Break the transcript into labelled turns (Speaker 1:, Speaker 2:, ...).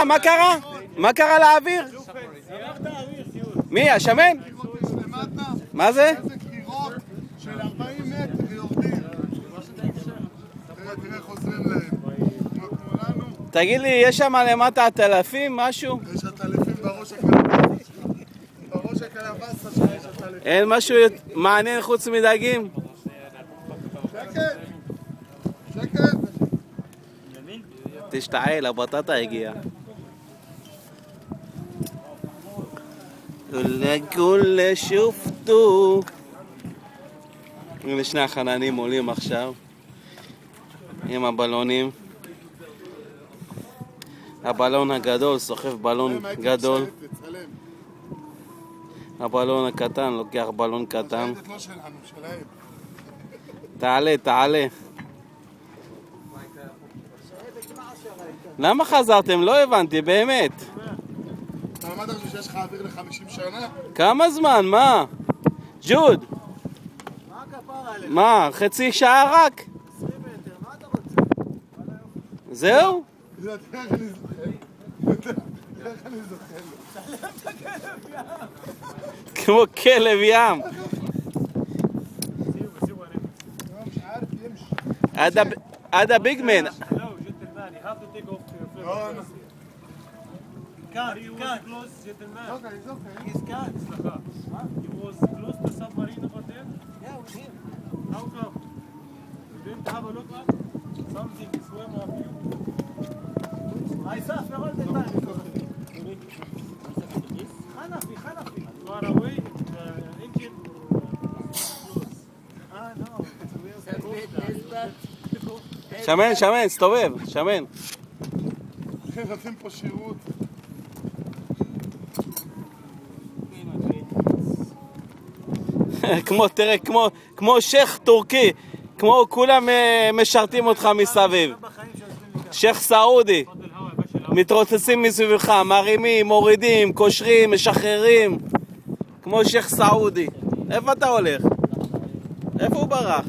Speaker 1: מה קרה? מה קרה לאוויר? מי? השמן? מה זה?
Speaker 2: איזה קירות של 40 מטר יורדים. תראה, חוזרים להם. כמו לנו.
Speaker 1: תגיד לי, יש שם למטה עטלפים, משהו?
Speaker 2: יש עטלפים בראש הקלבסה. בראש הקלבסה שיש עטלפים.
Speaker 1: אין משהו מעניין חוץ מדגים?
Speaker 2: שקט! שקט!
Speaker 1: תשתעל, הבטטה הגיעה. לכול שופטו. הנה שני החננים עולים עכשיו עם הבלונים. הבלון הגדול סוחב בלון גדול. הבלון הקטן לוקח בלון קטן. תעלה, תעלה. למה חזרתם? לא הבנתי, באמת.
Speaker 2: אתה אמרת עכשיו שיש לך אוויר ל-50 שנה?
Speaker 1: כמה זמן? מה? ג'וד!
Speaker 3: מה הכפר עליך?
Speaker 1: מה? חצי שעה רק?
Speaker 3: 20 מטר, מה אתה רוצה?
Speaker 1: זהו?
Speaker 2: תראה איך אני זוכר. תראה איך אני זוכר.
Speaker 1: כמו כלב ים. עד הביגמן.
Speaker 3: Can't, he was close, gentleman.
Speaker 2: Okay, it's okay.
Speaker 3: He's can't.
Speaker 4: He was close to submarine over there?
Speaker 3: Yeah, with him.
Speaker 4: How come? You didn't have a look up? Something swam off you.
Speaker 3: I suffer all the time. Hanafi.
Speaker 4: Far away, the engine close.
Speaker 3: Ah, no.
Speaker 1: שמן, שמן, סתובב, שמן.
Speaker 2: אחי, נותנים פה שירות.
Speaker 1: תראה, כמו שייך טורקי, כמו כולם משרתים אותך מסביב. שייך סעודי, מתרוצצים מסביבך, מרימים, מורידים, קושרים, משחררים, כמו שייך סעודי. איפה אתה הולך? איפה הוא ברח?